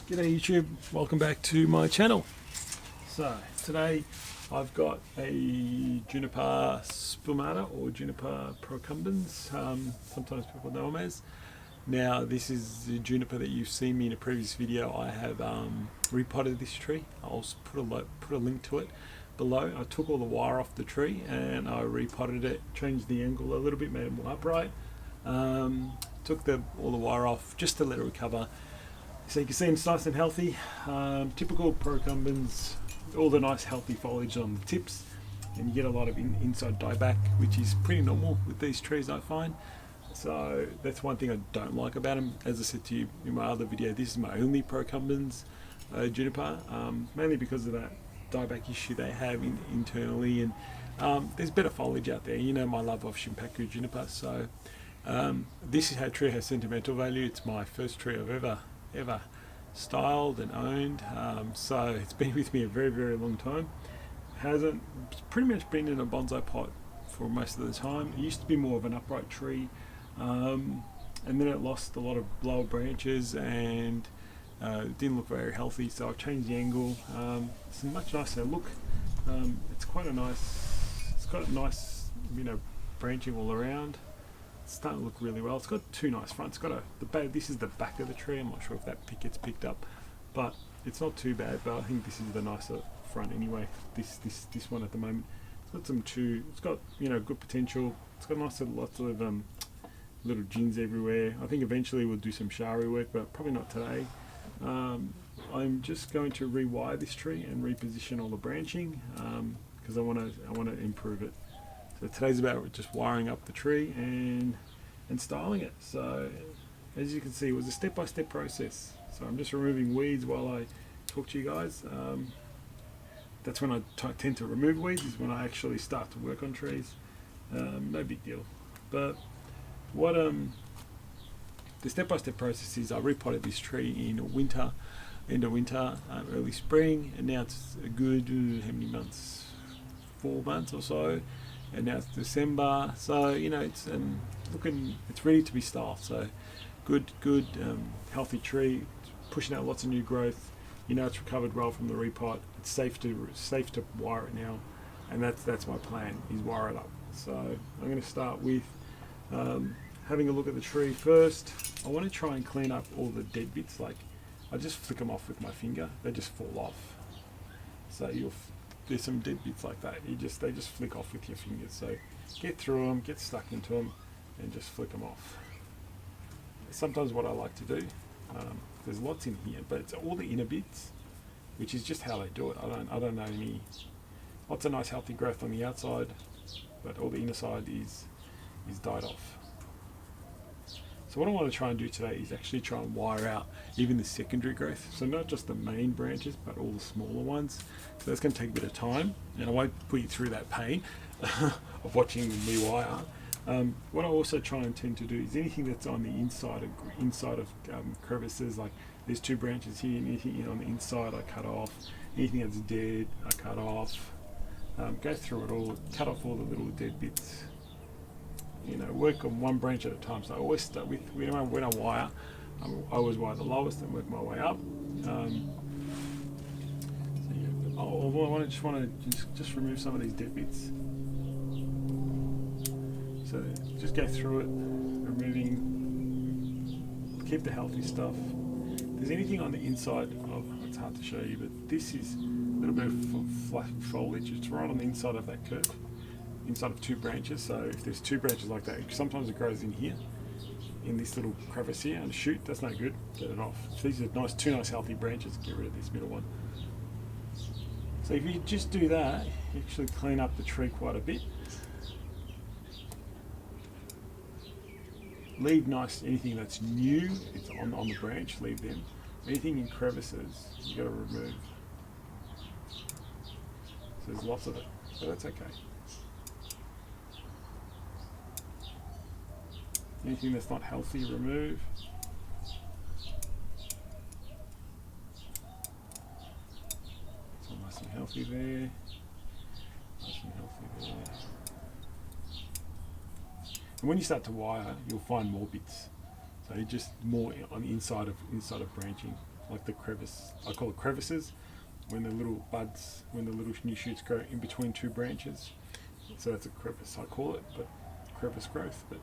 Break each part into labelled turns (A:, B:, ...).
A: G'day YouTube, welcome back to my channel. So today I've got a Juniper spumata or Juniper procumbens, sometimes people know them as. Now this is the Juniper that you've seen me in a previous video. I have repotted this tree. I'll put a link to it below. I took all the wire off the tree and I repotted it, changed the angle a little bit, made it more upright. Took all the wire off just to let it recover. So you can see it's nice and healthy. Typical procumbens, all the nice healthy foliage on the tips, and you get a lot of inside dieback, which is pretty normal with these trees, I find. So that's one thing I don't like about them. As I said to you in my other video, this is my only procumbens juniper, mainly because of that dieback issue they have internally, and there's better foliage out there. You know my love of Shimpaku juniper, so this tree has sentimental value. It's my first tree I've ever styled and owned, so it's been with me a very long time. It's pretty much been in a bonsai pot for most of the time. It used to be more of an upright tree, and then it lost a lot of lower branches and it didn't look very healthy, so I've changed the angle. It's a much nicer look. It's got a nice branching all around. It's starting to look really well. It's got two nice fronts. It's got this is the back of the tree. I'm not sure if that gets picked up, but it's not too bad. But I think this is the nicer front anyway. This one at the moment. It's got good potential. It's got lots of little gins everywhere. I think eventually we'll do some shari work, but probably not today. I'm just going to rewire this tree and reposition all the branching because I want to improve it. So today's about just wiring up the tree and styling it. So as you can see, it was a step-by-step process. So I'm just removing weeds while I talk to you guys. That's when I tend to remove weeds, is when I actually start to work on trees. No big deal. But what the step-by-step process is, I repotted this tree in winter, end of winter, early spring, and now it's a good, how many months? 4 months or so. And now it's December, so it's it's ready to be styled. So good healthy tree, it's pushing out lots of new growth. It's recovered well from the repot. It's safe to wire it now, and that's my plan, is wire it up. So I'm going to start with having a look at the tree first. I want to try and clean up all the dead bits. Like, I just flick them off with my finger, they just fall off. So there's some dead bits like that. They just flick off with your fingers. So get through them, get stuck into them, and just flick them off. Sometimes what I like to do, there's lots in here, but it's all the inner bits, which is just how they do it. I don't know any. Lots of nice healthy growth on the outside, but all the inner side is died off. So what I want to try and do today is actually try and wire out even the secondary growth. So not just the main branches, but all the smaller ones. So that's going to take a bit of time, and I won't put you through that pain of watching me wire. What I also try and tend to do is anything that's on the inside of crevices, like there's 2 branches here, anything on the inside I cut off, anything that's dead I cut off. Go through it all, cut off all the little dead bits. Work on one branch at a time. So I always start with, when I wire, I always wire the lowest and work my way up. I just want to remove some of these dead bits. So just go through it, removing, keep the healthy stuff. If there's anything on the inside of, it's hard to show you, but this is a little bit of fluff foliage. It's right on the inside of that curve. Inside of 2 branches. So if there's 2 branches like that, sometimes it grows in here, in this little crevice here, and shoot, that's no good. Get it off. So these are 2 nice healthy branches. Get rid of this middle one. So if you just do that, you actually clean up the tree quite a bit. Leave anything that's new, it's on the branch, leave them. Anything in crevices, you got to remove. So there's lots of it, so that's okay. Anything that's not healthy, remove. So nice and healthy there. Nice and healthy there. And when you start to wire, you'll find more bits. So just more on the inside of branching. like the crevice. I call it crevices when the little buds, when the little new shoots grow in between two branches. So that's a crevice, I call it, but crevice growth. But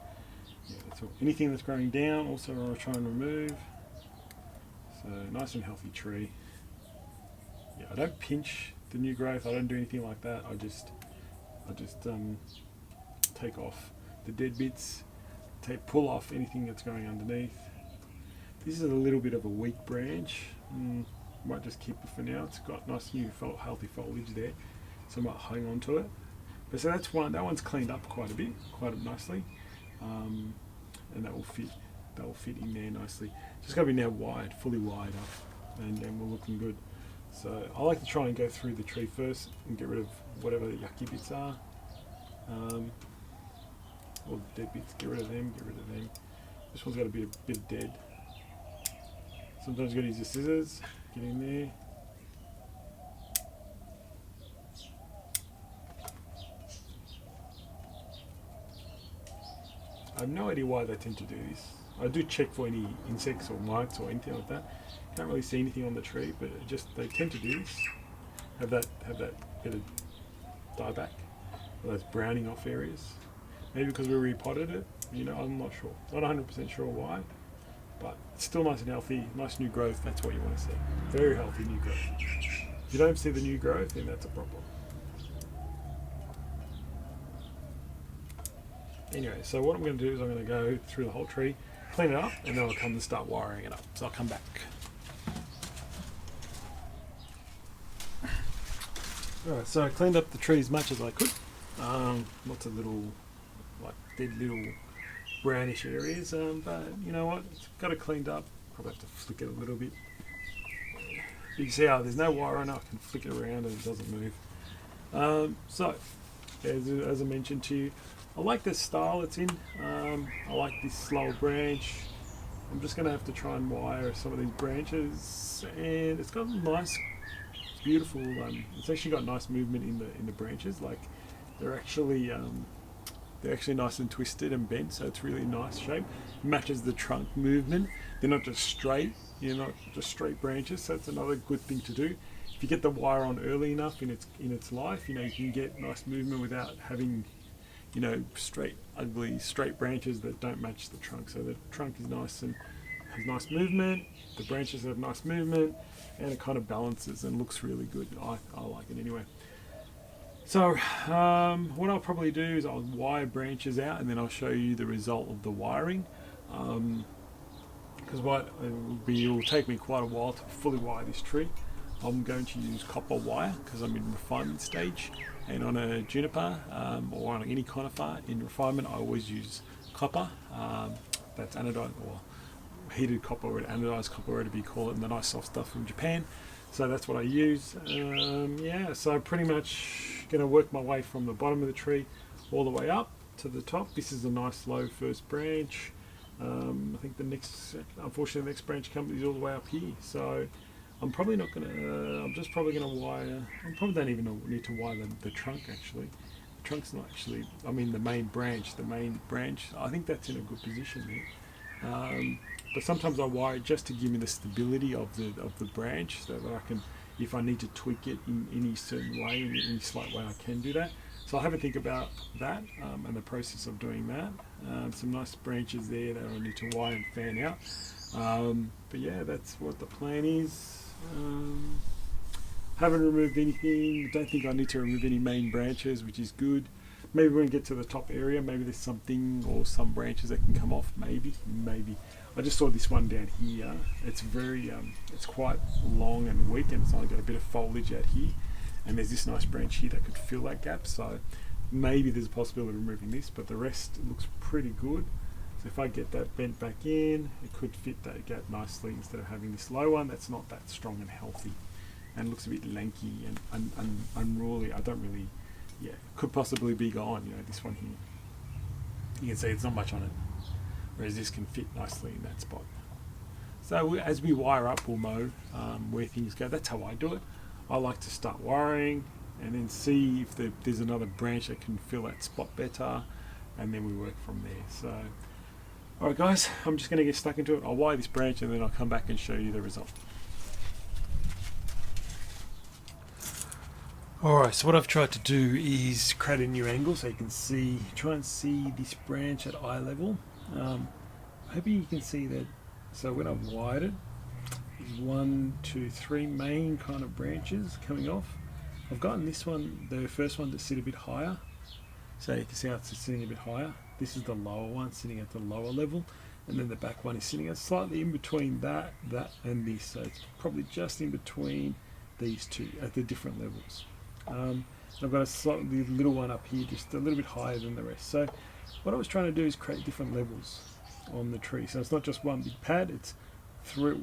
A: yeah, that's all. Anything that's growing down, also I'll try and remove. So nice and healthy tree. Yeah, I don't pinch the new growth. I don't do anything like that. I just take off the dead bits, pull off anything that's going underneath. This is a little bit of a weak branch. Might just keep it for now. It's got nice new healthy foliage there, so I might hang on to it. But so that's one. That one's cleaned up quite a bit, quite nicely, and that will fit. That will fit in there nicely. Just got to be now wide, fully wide up, and we're looking good. So I like to try and go through the tree first and get rid of whatever the yucky bits are. All the dead bits, get rid of them, get rid of them. This one's got a bit dead. Sometimes you got to use your scissors, get in there. I have no idea why they tend to do this. I do check for any insects or mites or anything like that. Can't really see anything on the tree, but they tend to do this. Have that bit of dieback, or those browning off areas. Maybe because we repotted it. I'm not sure. Not 100% sure why, but it's still nice and healthy. Nice new growth. That's what you want to see. Very healthy new growth. If you don't see the new growth, then that's a problem. Anyway, so what I'm going to do is I'm going to go through the whole tree, clean it up, and then I'll come and start wiring it up. So I'll come back. Alright, so I cleaned up the tree as much as I could. Lots of little, like dead little brownish areas, but you know what, it's got it cleaned up. Probably have to flick it a little bit. You can see how there's no wire on it, I can flick it around and it doesn't move. So, as I mentioned to you, I like this style it's in. I like this slow branch. I'm just going to have to try and wire some of these branches, and it's got nice, it's beautiful. It's actually got nice movement in the branches. Like they're actually nice and twisted and bent, so it's really nice shape. Matches the trunk movement. They're not just straight. Not just straight branches. So it's another good thing to do. If you get the wire on early enough in its life, you can get nice movement without having straight branches that don't match the trunk. So the trunk is nice and has nice movement, the branches have nice movement, and it kind of balances and looks really good. I like it anyway. So what I'll probably do is I'll wire branches out, and then I'll show you the result of the wiring, because it will take me quite a while to fully wire this tree. I'm going to use copper wire because I'm in refinement stage, and on a juniper or on any conifer in refinement I always use copper. That's anodized or heated copper or anodized copper, whatever you call it, and the nice soft stuff from Japan. So that's what I use. So I'm pretty much going to work my way from the bottom of the tree all the way up to the top. This is a nice low first branch. I think unfortunately the next branch comes all the way up here. So I'm probably not going to, I'm just probably going to wire, I probably don't even need to wire the trunk actually. The trunk's not actually, the main branch, I think that's in a good position there. But sometimes I wire it just to give me the stability of the branch, so that I can, if I need to tweak it in any certain way, in any slight way, I can do that. So I'll have a think about that and the process of doing that. Some nice branches there that I need to wire and fan out. But yeah, that's what the plan is. Haven't removed anything. Don't think I need to remove any main branches, which is good. Maybe when we get to the top area, maybe there's something or some branches that can come off. Maybe. I just saw this one down here. It's very, it's quite long and weak, and it's only got a bit of foliage out here. And there's this nice branch here that could fill that gap. So maybe there's a possibility of removing this, but the rest looks pretty good. So if I get that bent back in, it could fit that gap nicely instead of having this low one that's not that strong and healthy and looks a bit lanky and unruly. I don't really, could possibly be gone, this one here. You can see it's not much on it, whereas this can fit nicely in that spot. So as we wire up, we'll know where things go. That's how I do it. I like to start wiring and then see if there's another branch that can fill that spot better, and then we work from there. So alright guys, I'm just going to get stuck into it. I'll wire this branch and then I'll come back and show you the result. Alright, so what I've tried to do is create a new angle so you can see, try and see this branch at eye level. Hoping you can see that. So when I've wired it, there's 1, 2, 3 main kind of branches coming off. I've gotten this one, the first one, to sit a bit higher. So you can see how it's sitting a bit higher. This is the lower one, sitting at the lower level. And then the back one is sitting at slightly in between that, and this. So it's probably just in between these two at the different levels. I've got a slightly little one up here, just a little bit higher than the rest. So what I was trying to do is create different levels on the tree. So it's not just one big pad, it's three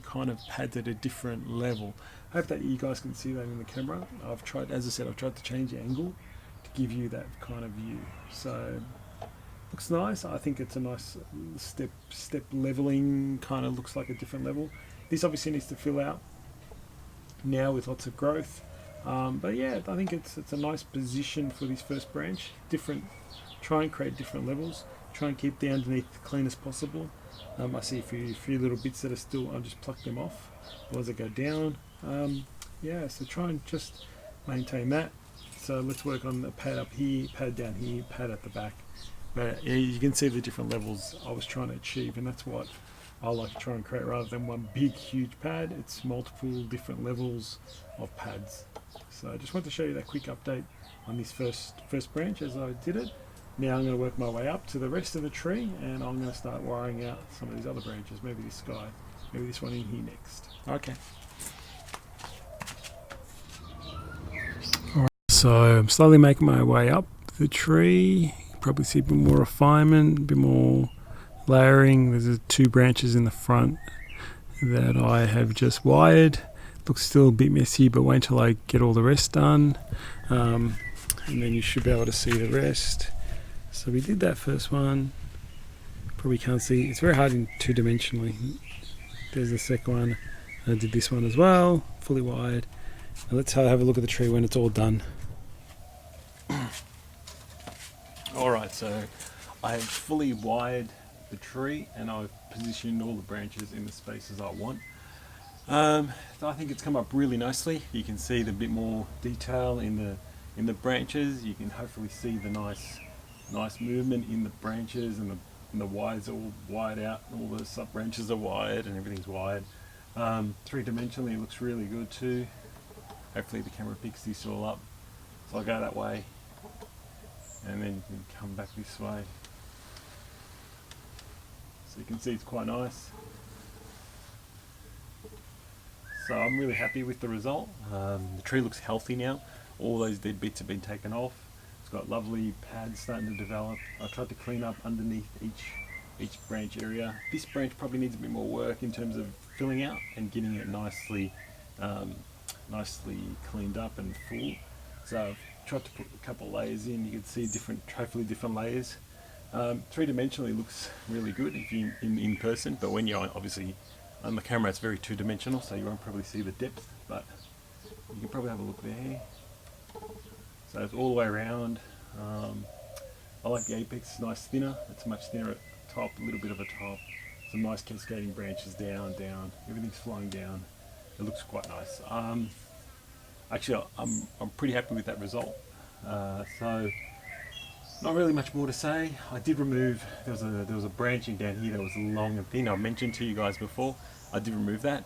A: kind of pads at a different level. I hope that you guys can see that in the camera. I've tried, as I said, I've tried to change the angle to give you that kind of view. So looks nice. I think it's a nice step leveling, kind of looks like a different level. This obviously needs to fill out now with lots of growth, but yeah, I think it's a nice position for this first branch. Try and create different levels, try and keep the underneath clean as possible. I see a few little bits that are still, I'll just pluck them off as I go down. Yeah, so try and just maintain that. So let's work on the pad up here, pad down here, pad at the back. But yeah, you can see the different levels I was trying to achieve, and that's what I like to try and create. Rather than one big huge pad, it's multiple different levels of pads. So I just want to show you that quick update on this first branch as I did it. Now I'm going to work my way up to the rest of the tree, and I'm going to start wiring out some of these other branches. Maybe this guy, maybe this one in here next. Okay. Alright, so I'm slowly making my way up the tree. You can probably see a bit more refinement, a bit more layering. There's 2 branches in the front that I have just wired. Looks still a bit messy, but wait until I get all the rest done, and then you should be able to see the rest. So we did that first one. Probably can't see, it's very hard in 2-dimensionally. There's the second one. I did this one as well, fully wired. Now let's have a look at the tree when it's all done. Alright, so I have fully wired the tree, and I've positioned all the branches in the spaces I want. So I think it's come up really nicely. You can see the bit more detail in the branches. You can hopefully see the nice movement in the branches, and the wires are all wired out. All the sub branches are wired, and everything's wired. 3-dimensionally, it looks really good too. Hopefully the camera picks this all up. So I'll go that way, and then you can come back this way. So you can see it's quite nice. So I'm really happy with the result. The tree looks healthy now. All those dead bits have been taken off. It's got lovely pads starting to develop. I tried to clean up underneath each branch area. This branch probably needs a bit more work in terms of filling out and getting it nicely cleaned up and full. So I've tried to put a couple of layers in. You can see hopefully different layers. 3-dimensionally looks really good if you in person, but when you're obviously on the camera it's very 2-dimensional, so you won't probably see the depth, but you can probably have a look there. So it's all the way around. I like the apex, nice thinner. It's much thinner at the top, a little bit of a top. Some nice cascading branches down. Everything's flowing down. It looks quite nice. Actually, I'm pretty happy with that result. So not really much more to say. I did remove, there was a branching down here that was long and thin. I mentioned to you guys before. I did remove that.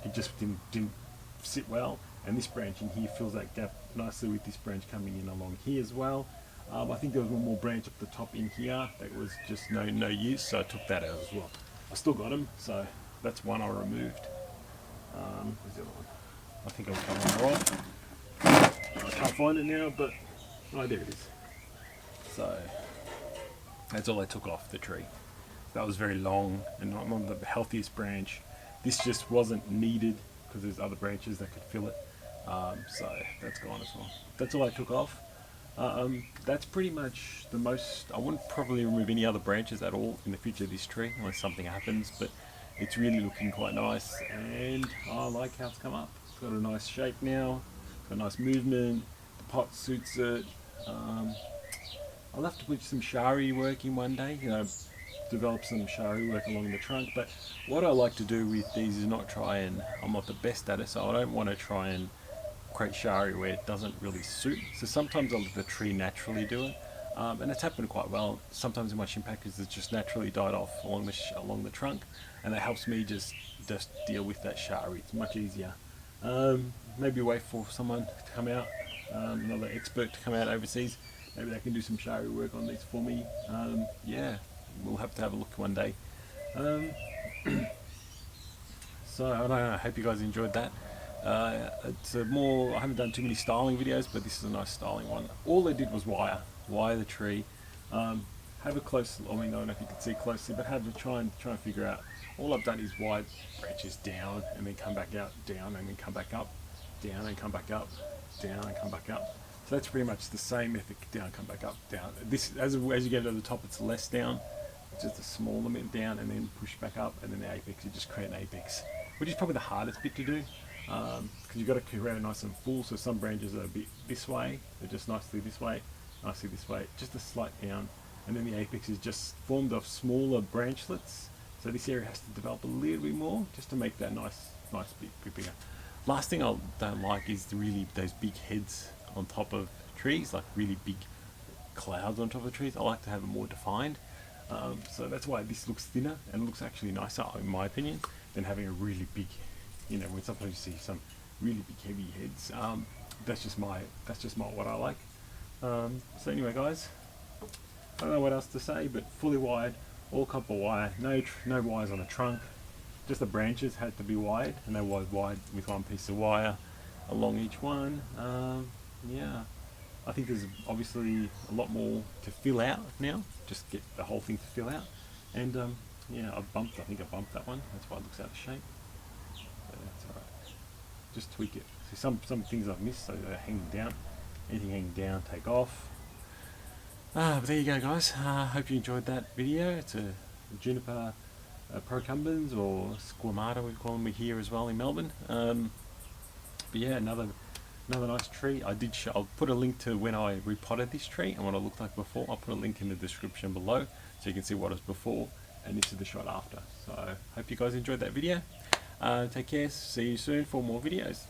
A: It just didn't sit well, and this branch in here fills that gap nicely with this branch coming in along here as well. I think there was one more branch up the top in here that was just no use, so I took that out as well. I still got them, so that's one I removed. Where's the other one? I think I'll cut one off. I can't find it now, but oh, there it is. So that's all I took off the tree. That was very long and not the healthiest branch. This just wasn't needed because there's other branches that could fill it. So that's gone as well. That's all I took off. That's pretty much the most. I wouldn't probably remove any other branches at all in the future of this tree unless something happens, but it's really looking quite nice, and I like how it's come up. It's got a nice shape now, it's got a nice movement, the pot suits it. I'll have to put some shari work in one day, develop some shari work along the trunk, but what I like to do with these is not try and, I'm not the best at it, so I don't want to try and create shari where it doesn't really suit. So sometimes I'll let the tree naturally do it, and it's happened quite well. Sometimes in my shimpakas it's just naturally died off along the trunk, and that helps me just deal with that shari. It's much easier. Maybe wait for someone to come out, another expert to come out overseas. Maybe they can do some shari work on these for me. Yeah, we'll have to have a look one day. So I don't know, I hope you guys enjoyed that. It's I haven't done too many styling videos, but this is a nice styling one. All I did was wire the tree. Have a close, I mean, I don't know if you can see closely, but try and figure out. All I've done is wide branches down and then come back out, down and then come back up, down and come back up, down and come back up. So that's pretty much the same method, down, come back up, down. This, as you get to the top, it's less down. It's just a small limit down and then push back up, and then the apex, you just create an apex, which is probably the hardest bit to do, because you've got to create it nice and full. So some branches are a bit this way, they're just nicely this way, just a slight down, and then the apex is just formed of smaller branchlets. So this area has to develop a little bit more just to make that nice bit bigger. Last thing I don't like is those big heads on top of trees, like really big clouds on top of trees. I like to have it more defined. So that's why this looks thinner and looks actually nicer, in my opinion, than having a really big, when sometimes you see some really big heavy heads. That's just what I like. So anyway, guys, I don't know what else to say, but fully wired, all copper wire, no wires on the trunk, just the branches had to be wired, and they were wired with one piece of wire along each one. Yeah, I think there's obviously a lot more to fill out now, just get the whole thing to fill out. And yeah, I think I bumped that one, that's why it looks out of shape, but that's alright, just tweak it. See, some things I've missed, so they're hanging down. Anything hanging down, take off. But there you go, guys. Hope you enjoyed that video. It's a Juniper procumbens, or squamata we call them here as well in Melbourne. But yeah, another nice tree. I'll put a link to when I repotted this tree and what it looked like before. I'll put a link in the description below so you can see what it was before, and this is the shot after. So hope you guys enjoyed that video. Take care. See you soon for more videos.